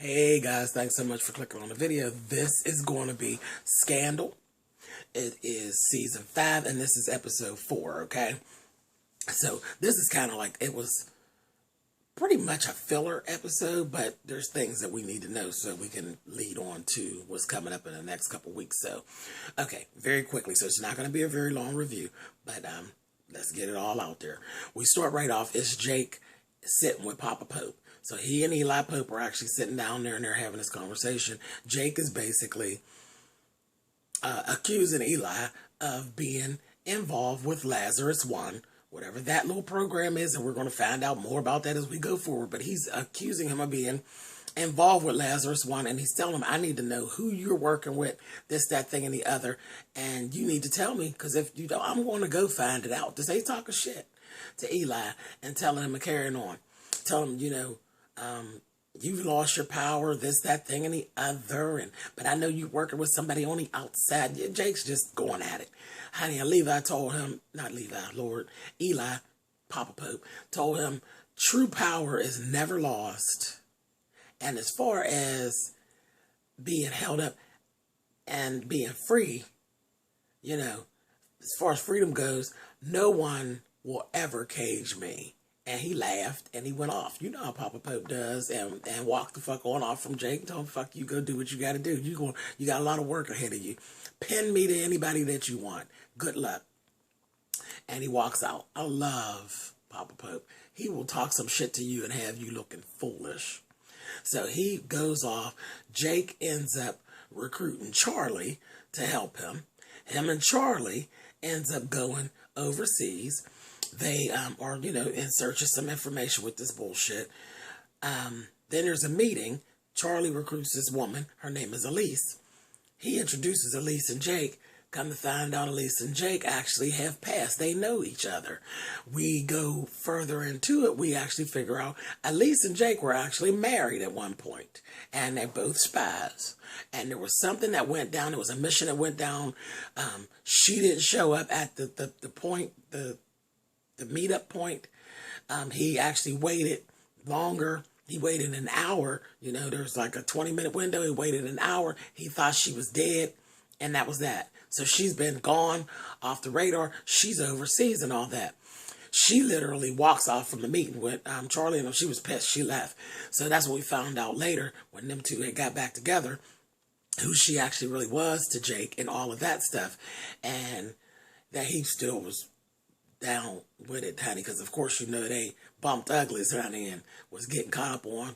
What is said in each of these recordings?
Hey guys, thanks so much for clicking on the video. This is going to be Scandal. It is season 5 and this is episode 4, okay? So this is kind of like, it was pretty much a filler episode, but there's things that we need to know so we can lead on to what's coming up in the next couple weeks. So, okay, very quickly. So it's not going to be a very long review, but let's get it all out there. We start right off. It's Jake sitting with Papa Pope. So he and Eli Pope are actually sitting down there and they're having this conversation. Jake is basically accusing Eli of being involved with Lazarus One, whatever that little program is, and we're going to find out more about that as we go forward. But he's accusing him of being involved with Lazarus One, and he's telling him, I need to know who you're working with, this, that, thing, and the other, and you need to tell me, because if you don't, I'm going to go find it out. This ain't talking shit to Eli and telling him and carrying on. Tell him, you've lost your power, this, that, thing, and the other, but I know you're working with somebody on the outside. Jake's just going at it. Honey, and Levi told him, Eli, Papa Pope, told him, true power is never lost. And as far as being held up and being free, as far as freedom goes, no one will ever cage me. And he laughed and he went off. You know how Papa Pope does, and walked the fuck on off from Jake and told him, fuck you, go do what you got to do. You got a lot of work ahead of you. Pin me to anybody that you want. Good luck. And he walks out. I love Papa Pope. He will talk some shit to you and have you looking foolish. So he goes off. Jake ends up recruiting Charlie to help him. Him and Charlie ends up going overseas. They are, in search of some information with this bullshit. Then there's a meeting. Charlie recruits this woman. Her name is Elise. He introduces Elise and Jake. Come to find out, Elise and Jake actually have passed. They know each other. We go further into it. We actually figure out Elise and Jake were actually married at one point, and they're both spies. And there was something that went down. There was a mission that went down. She didn't show up at the point, the meetup point. He actually waited longer. He waited an hour. There's like a 20-minute window. He waited an hour. He thought she was dead, and that was that. So she's been gone off the radar. She's overseas and all that. She literally walks off from the meeting with Charlie, and she was pissed. She left. So that's what we found out later when them two had got back together, who she actually really was to Jake and all of that stuff, and that he still was down with it, honey, because of course they bumped uglies, honey, and was getting caught up on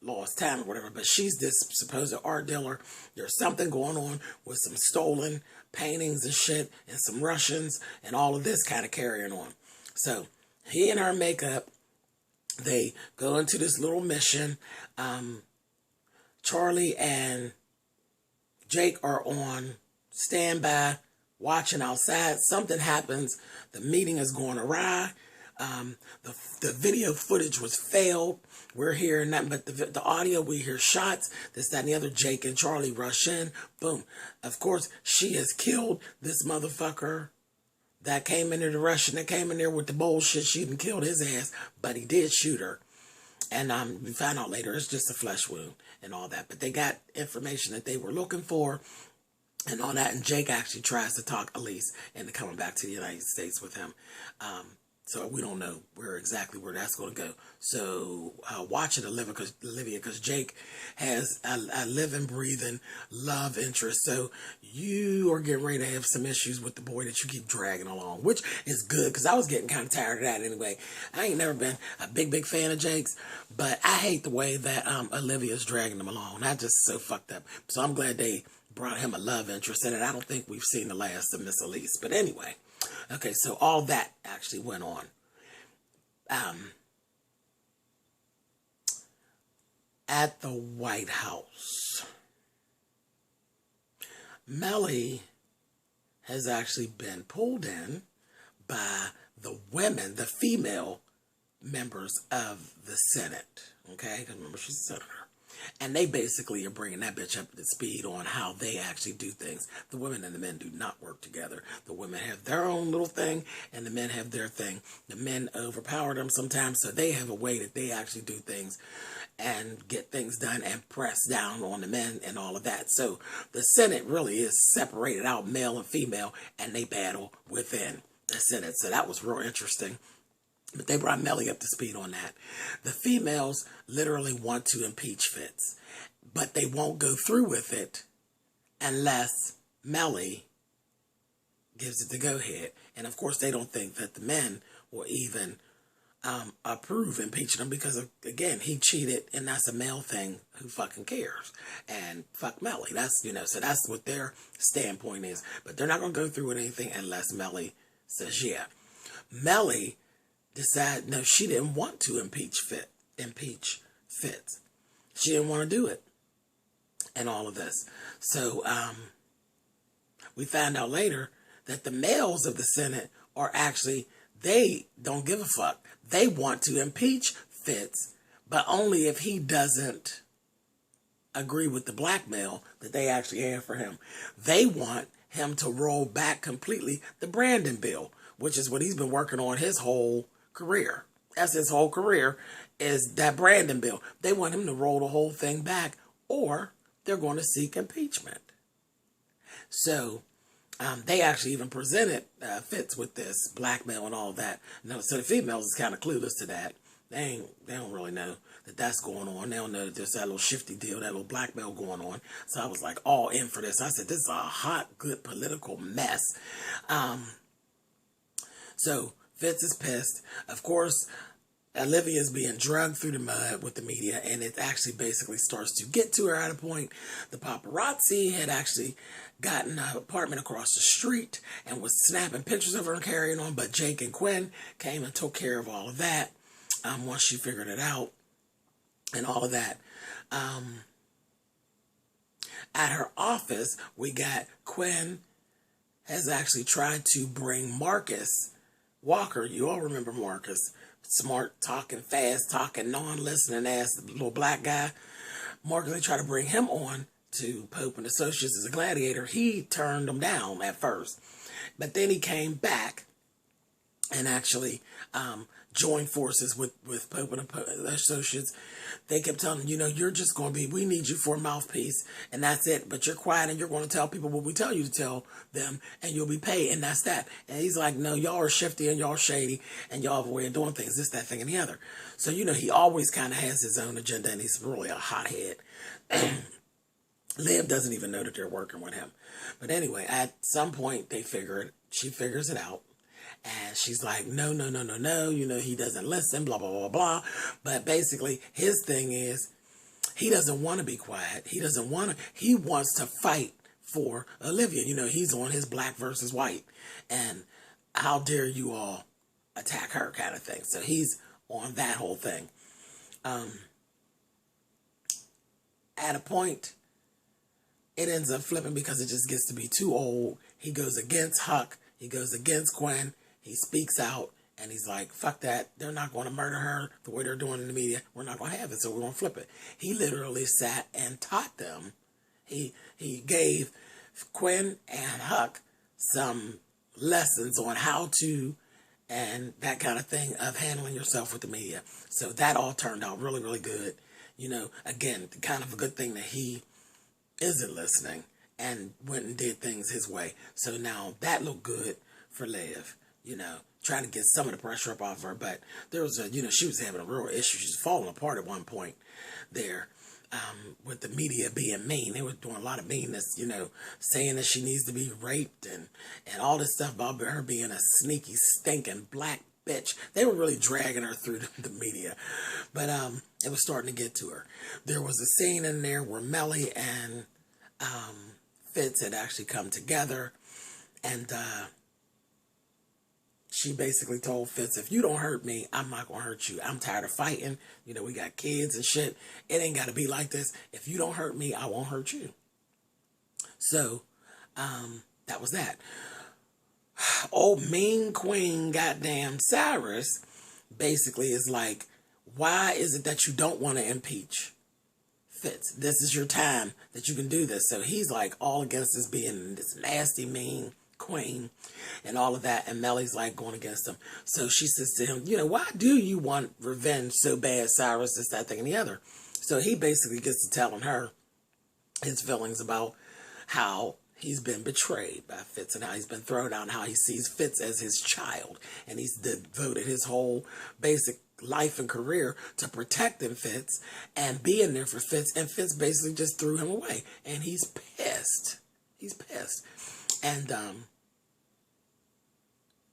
lost time or whatever. But she's this supposed art dealer. There's something going on with some stolen paintings and shit and some Russians and all of this kind of carrying on. So he and her make up. They go into this little mission. Charlie and Jake are on standby, watching outside. Something happens. The meeting is going awry. The video footage was failed. We're hearing nothing but the audio. We hear shots, this, that, and the other. Jake and Charlie rush in. Boom. Of course, she has killed this motherfucker that came in there, the Russian that came in there with the bullshit. She didn't kill his ass, but he did shoot her. And we found out later it's just a flesh wound and all that. But they got information that they were looking for and all that. And Jake actually tries to talk Elise into coming back to the United States with him. So we don't know exactly where that's going to go. So watch it, Olivia, because Jake has a living, breathing love interest. So you are getting ready to have some issues with the boy that you keep dragging along, which is good, because I was getting kind of tired of that anyway. I ain't never been a big fan of Jake's, but I hate the way that Olivia's dragging him along. That's just so fucked up. So I'm glad they brought him a love interest in it. I don't think we've seen the last of Miss Elise. But anyway. Okay, so all that actually went on. At the White House, Melly has actually been pulled in by the women, the female members of the Senate. Okay, because remember, she's a senator. And they basically are bringing that bitch up to speed on how they actually do things. The women and the men do not work together. The women have their own little thing, and the men have their thing. The men overpower them sometimes, so they have a way that they actually do things and get things done and press down on the men and all of that. So the Senate really is separated out, male and female, and they battle within the Senate. So that was real interesting. But they brought Melly up to speed on that. The females literally want to impeach Fitz, but they won't go through with it unless Melly gives it the go-ahead. And of course, they don't think that the men will even approve impeaching him because, again, he cheated, and that's a male thing. Who fucking cares? And fuck Melly. That's, so that's what their standpoint is. But they're not going to go through with anything unless Melly says yeah. Melly decided, no, she didn't want to impeach Fitz. She didn't want to do it. And all of this. So, we found out later that the males of the Senate are actually, they don't give a fuck. They want to impeach Fitz, but only if he doesn't agree with the blackmail that they actually have for him. They want him to roll back completely the Brandon bill, which is what he's been working on his whole career. That's his whole career, is that Brandon bill. They want him to roll the whole thing back, or they're going to seek impeachment. So they actually even presented Fitz with this blackmail and all that. So the females is kind of clueless to that. They don't really know that that's going on. They don't know that there's that little shifty deal, that little blackmail going on. So I was like all in for this. I said, this is a hot, good political mess. So Fitz is pissed. Of course, Olivia's being drugged through the mud with the media, and it actually basically starts to get to her at a point. The paparazzi had actually gotten an apartment across the street and was snapping pictures of her and carrying on, but Jake and Quinn came and took care of all of that once she figured it out and all of that. At her office, we got Quinn has actually tried to bring Marcus Walker. You all remember Marcus. Smart talking, fast talking, non-listening ass little black guy. Marcus, they tried to bring him on to Pope and Associates as a gladiator. He turned them down at first, but then he came back and actually joined forces with Pope and Associates. They kept telling him, you're just going to be, we need you for a mouthpiece, and that's it. But you're quiet, and you're going to tell people what we tell you to tell them, and you'll be paid, and that's that. And he's like, no, y'all are shifty, and y'all are shady, and y'all have a way of doing things, this, that, thing, and the other. So, he always kind of has his own agenda, and he's really a hothead. Liv doesn't even know that they're working with him. But anyway, at some point, she figures it out. And she's like, no, he doesn't listen, blah, blah, blah, blah. But basically, his thing is, he doesn't want to be quiet. He wants to fight for Olivia. He's on his black versus white. And how dare you all attack her kind of thing. So he's on that whole thing. At a point, it ends up flipping because it just gets to be too old. He goes against Huck. He goes against Gwen. He speaks out, and he's like, fuck that. They're not going to murder her the way they're doing in the media. We're not going to have it, so we're going to flip it. He literally sat and taught them. He gave Gwen and Huck some lessons on how to, and that kind of thing of handling yourself with the media. So that all turned out really, really good. Again, kind of a good thing that he isn't listening and went and did things his way. So now that looked good for Liv, trying to get some of the pressure up off her. But there was she was having a real issue. She's falling apart at one point there with the media being mean. They were doing a lot of meanness, saying that she needs to be raped and all this stuff about her being a sneaky, stinking black bitch. They were really dragging her through the media. But it was starting to get to her. There was a scene in there where Melly and Fitz had actually come together, and she basically told Fitz, if you don't hurt me, I'm not going to hurt you. I'm tired of fighting. We got kids and shit. It ain't got to be like this. If you don't hurt me, I won't hurt you. So, that was that. Old mean queen goddamn Cyrus basically is like, why is it that you don't want to impeach Fitz, this is your time that you can do this. So he's like all against this being this nasty, mean queen and all of that. And Melly's like going against him. So she says to him, you know, why do you want revenge so bad, Cyrus, this, that, thing, and the other? So he basically gets to telling her his feelings about how he's been betrayed by Fitz and how he's been thrown out and how he sees Fitz as his child. And he's devoted his whole basic life and career to protecting Fitz and being there for Fitz. And Fitz basically just threw him away. And he's pissed. He's pissed. And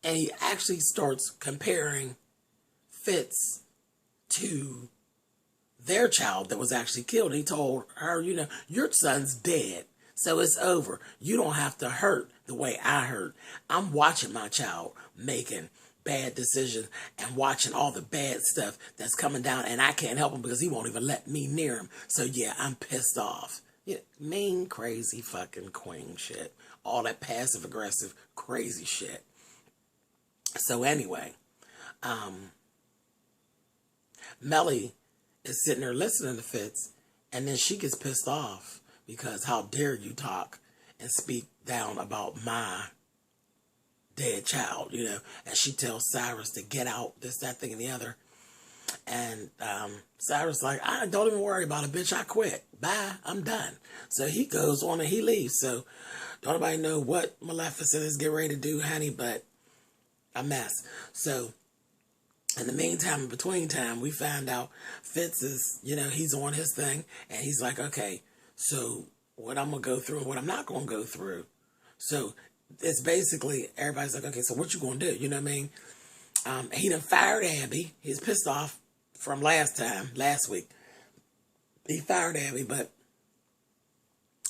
he actually starts comparing Fitz to their child that was actually killed. He told her, you know, your son's dead. So it's over. You don't have to hurt the way I hurt. I'm watching my child making bad decisions and watching all the bad stuff that's coming down, and I can't help him because he won't even let me near him. So yeah, I'm pissed off. Yeah, mean, crazy fucking queen shit. All that passive aggressive crazy shit. So anyway, Melly is sitting there listening to Fitz, and then she gets pissed off because how dare you talk and speak down about my dead child, you know. And she tells Cyrus to get out, this, that, thing, and the other. And Cyrus like, I don't even worry about it, bitch. I quit. Bye. I'm done. So he goes on and he leaves. So don't nobody know what Maleficent is getting ready to do, honey, but a mess. So in the meantime, in between time, we find out Fitz is, you know, he's on his thing. And he's like, okay, so what I'm going to go through and what I'm not going to go through. So it's basically, everybody's like, okay, so what you going to do? You know what I mean? He done fired Abby. He's pissed off from last week. He fired Abby, but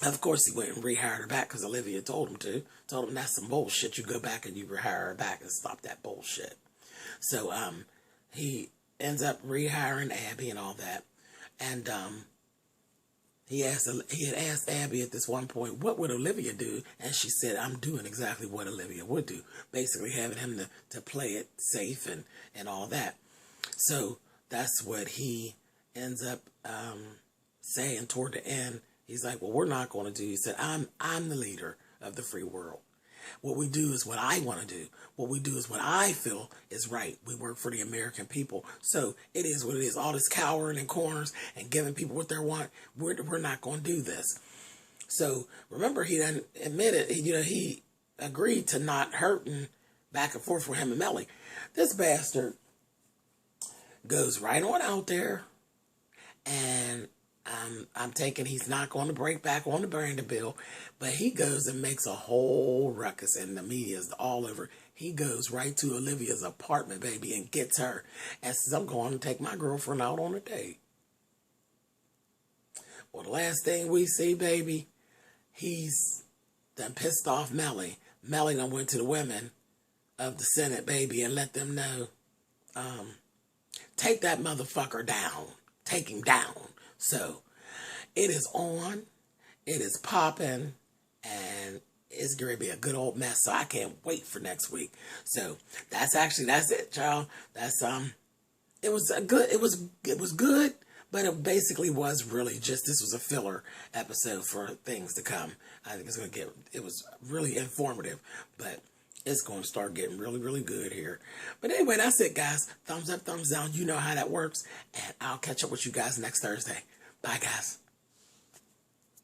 of course he went and rehired her back because Olivia told him to. Told him that's some bullshit. You go back and you rehire her back and stop that bullshit. So he ends up rehiring Abby and all that. And he had asked Abby at this one point, what would Olivia do? And she said, I'm doing exactly what Olivia would do. Basically having him to play it safe and all that. So that's what he ends up saying toward the end. He's like, well, we're not going to do. He said, I'm the leader of the free world. What we do is what I want to do. What we do is what I feel is right. We work for the American people. So it is what it is. All this cowering in corners and giving people what they want, we're not going to do this. So remember, he done admitted, he agreed to not hurting back and forth with him and Melly. This bastard goes right on out there, and I'm taking he's not going to break back on the Brandon bill, but he goes and makes a whole ruckus, and the media is all over. He goes right to Olivia's apartment, baby, and gets her and says, I'm going to take my girlfriend out on a date. Well, the last thing we see, baby, he's done pissed off Melly. Melly done went to the women of the Senate, baby, and let them know, take that motherfucker down. Take him down. So it is on, it is popping, and it's going to be a good old mess. So I can't wait for next week. So that's it, y'all. That's it was good, but it basically was really just, this was a filler episode for things to come. I think it was really informative, but it's going to start getting really, really good here. But anyway, that's it, guys. Thumbs up, thumbs down. You know how that works. And I'll catch up with you guys next Thursday. Bye, guys.